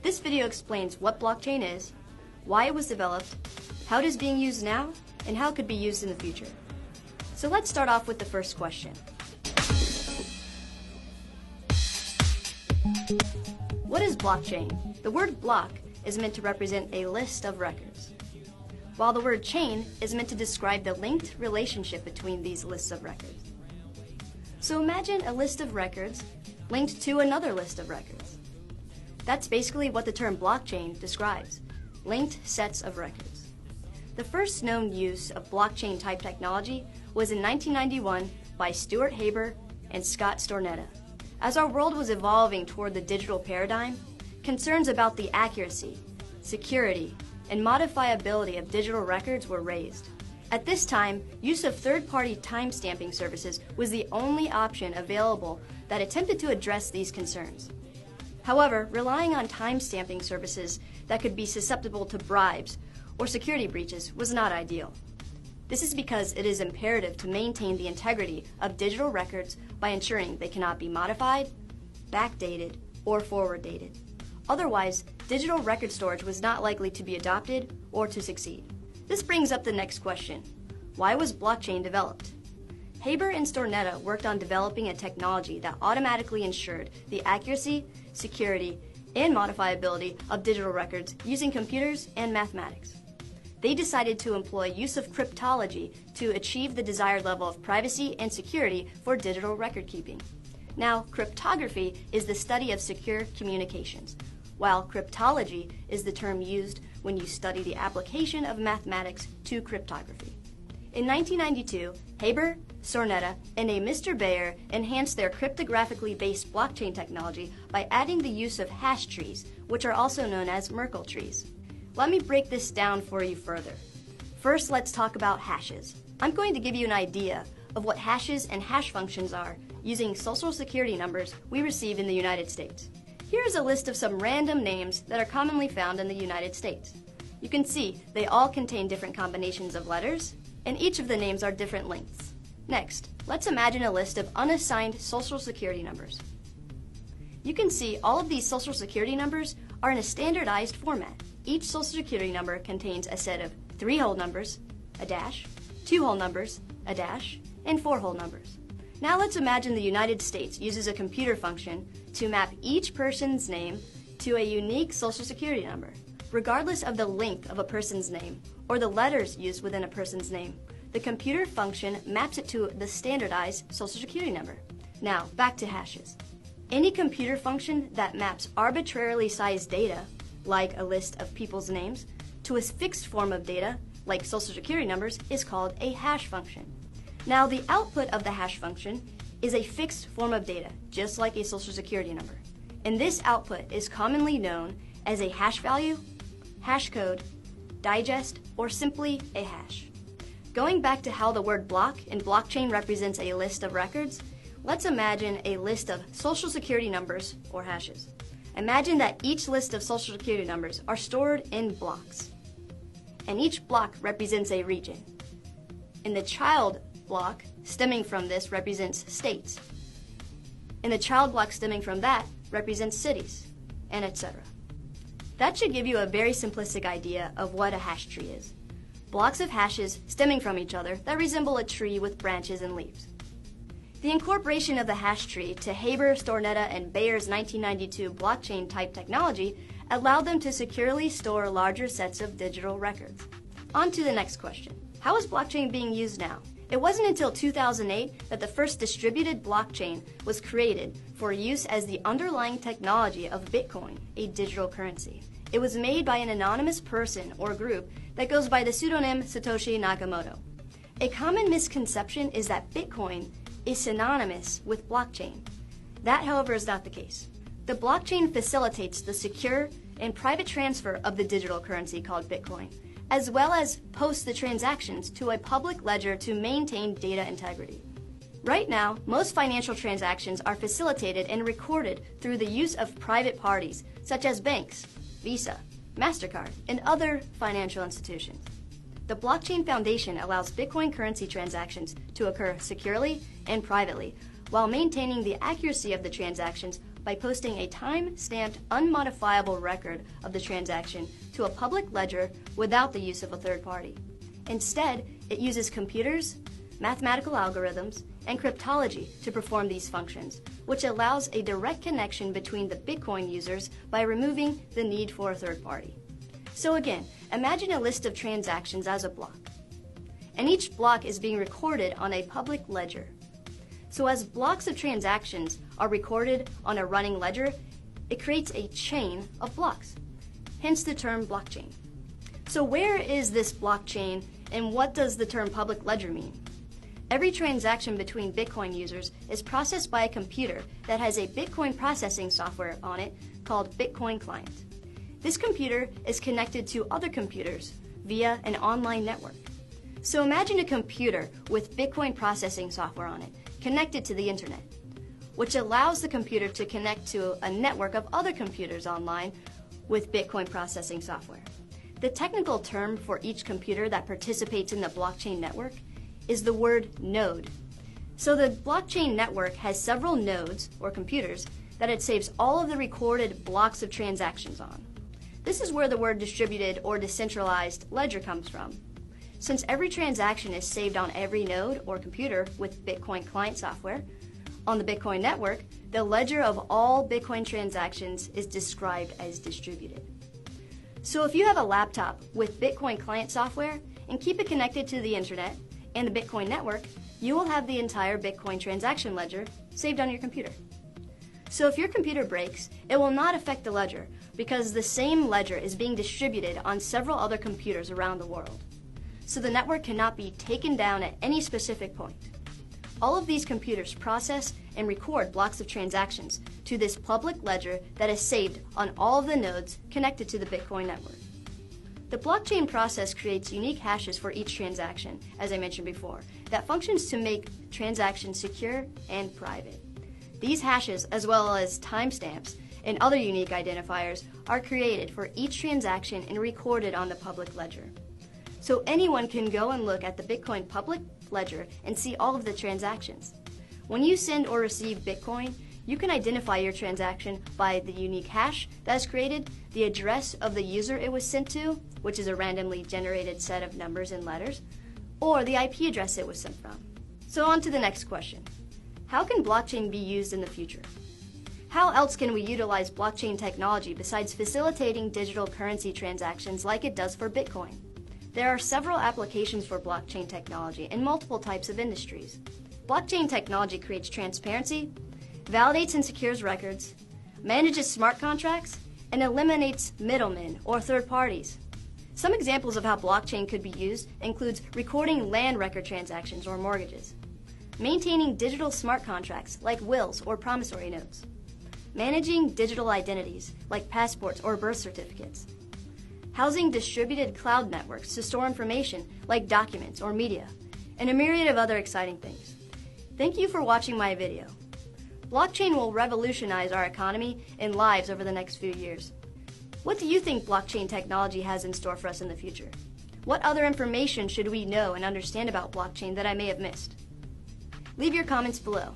This video explains what blockchain is, why it was developed, how it is being used now, and how it could be used in the future. So let's start off with the first question. What is blockchain? The word block is meant to represent a list of records, while the word chain is meant to describe the linked relationship between these lists of records. So imagine a list of records linked to another list of records. That's basically what the term blockchain describes, linked sets of records. The first known use of blockchain-type technology was in 1991 by Stuart Haber and Scott Stornetta. As our world was evolving toward the digital paradigm, concerns about the accuracy, security, and modifiability of digital records were raised. At this time, use of third-party timestamping services was the only option available that attempted to address these concerns. However, relying on timestamping services that could be susceptible to bribes or security breaches was not ideal. This is because it is imperative to maintain the integrity of digital records by ensuring they cannot be modified, backdated, or forward-dated. Otherwise, digital record storage was not likely to be adopted or to succeed. This brings up the next question. Why was blockchain developed? Haber and Stornetta worked on developing a technology that automatically ensured the accuracy, security, and modifiability of digital records using computers and mathematics. They decided to employ use of cryptology to achieve the desired level of privacy and security for digital record keeping. Now, cryptography is the study of secure communications, while cryptology is the term used when you study the application of mathematics to cryptography. In 1992, Haber, Stornetta, and a Mr. Bayer enhanced their cryptographically based blockchain technology by adding the use of hash trees, which are also known as Merkle trees. Let me break this down for you further. First, let's talk about hashes. I'm going to give you an idea of what hashes and hash functions are using social security numbers we receive in the United States. Here is a list of some random names that are commonly found in the United States. You can see they all contain different combinations of letters, and each of the names are different lengths. Next, let's imagine a list of unassigned social security numbers. You can see all of these social security numbers are in a standardized format. Each social security number contains a set of 3 whole numbers, a dash, 2 whole numbers, a dash, and 4 whole numbers. Now let's imagine the United States uses a computer function to map each person's name to a unique social security number. Regardless of the length of a person's name or the letters used within a person's name, the computer function maps it to the standardized social security number. Now, back to hashes. Any computer function that maps arbitrarily sized data, like a list of people's names, to a fixed form of data, like social security numbers, is called a hash function. Now, the output of the hash function is a fixed form of data, just like a social security number. And this output is commonly known as a hash value, hash code, digest, or simply a hash. Going back to how the word block and blockchain represents a list of records, let's imagine a list of social security numbers, or hashes. Imagine that each list of social security numbers are stored in blocks, and each block represents a region. In the child block stemming from this represents states, and the child block stemming from that represents cities, and etc. That should give you a very simplistic idea of what a hash tree is. Blocks of hashes stemming from each other that resemble a tree with branches and leaves. The incorporation of the hash tree to Haber, Stornetta, and Bayer's 1992 blockchain-type technology allowed them to securely store larger sets of digital records. On to the next question. How is blockchain being used now? It wasn't until 2008 that the first distributed blockchain was created for use as the underlying technology of Bitcoin, a digital currency. It was made by an anonymous person or group that goes by the pseudonym Satoshi Nakamoto. A common misconception is that Bitcoin is synonymous with blockchain. That, however, is not the case. The blockchain facilitates the secure and private transfer of the digital currency called Bitcoin, as well as posts the transactions to a public ledger to maintain data integrity. Right now, most financial transactions are facilitated and recorded through the use of private parties, such as banks, Visa, MasterCard, and other financial institutions. The Blockchain Foundation allows Bitcoin currency transactions to occur securely and privately, while maintaining the accuracy of the transactions by posting a time-stamped, unmodifiable record of the transaction to a public ledger without the use of a third party. Instead, it uses computers, mathematical algorithms, and cryptology to perform these functions, which allows a direct connection between the Bitcoin users by removing the need for a third party. So again, imagine a list of transactions as a block, and each block is being recorded on a public ledger. So as blocks of transactions are recorded on a running ledger, it creates a chain of blocks, hence the term blockchain. So where is this blockchain, and what does the term public ledger mean? Every transaction between Bitcoin users is processed by a computer that has a Bitcoin processing software on it called Bitcoin Client. This computer is connected to other computers via an online network. So imagine a computer with Bitcoin processing software on it connected to the internet, which allows the computer to connect to a network of other computers online with Bitcoin processing software. The technical term for each computer that participates in the blockchain network is the word node. So the blockchain network has several nodes, or computers, that it saves all of the recorded blocks of transactions on. This is where the word distributed or decentralized ledger comes from. Since every transaction is saved on every node or computer with Bitcoin Client software, on the Bitcoin network, the ledger of all Bitcoin transactions is described as distributed. So if you have a laptop with Bitcoin Client software and keep it connected to the internet and the Bitcoin network, you will have the entire Bitcoin transaction ledger saved on your computer. So if your computer breaks, it will not affect the ledger because the same ledger is being distributed on several other computers around the world. So the network cannot be taken down at any specific point. All of these computers process and record blocks of transactions to this public ledger that is saved on all of the nodes connected to the Bitcoin network. The blockchain process creates unique hashes for each transaction, as I mentioned before, that functions to make transactions secure and private. These hashes, as well as timestamps and other unique identifiers, are created for each transaction and recorded on the public ledger. So anyone can go and look at the Bitcoin public ledger and see all of the transactions. When you send or receive Bitcoin, you can identify your transaction by the unique hash that is created, the address of the user it was sent to, which is a randomly generated set of numbers and letters, or the IP address it was sent from. So on to the next question. How can blockchain be used in the future? How else can we utilize blockchain technology besides facilitating digital currency transactions like it does for Bitcoin? There are several applications for blockchain technology in multiple types of industries. Blockchain technology creates transparency, validates and secures records, manages smart contracts, and eliminates middlemen or third parties. Some examples of how blockchain could be used includes recording land record transactions or mortgages, maintaining digital smart contracts like wills or promissory notes, managing digital identities like passports or birth certificates, housing distributed cloud networks to store information like documents or media, and a myriad of other exciting things. Thank you for watching my video. Blockchain will revolutionize our economy and lives over the next few years. What do you think blockchain technology has in store for us in the future? What other information should we know and understand about blockchain that I may have missed? Leave your comments below.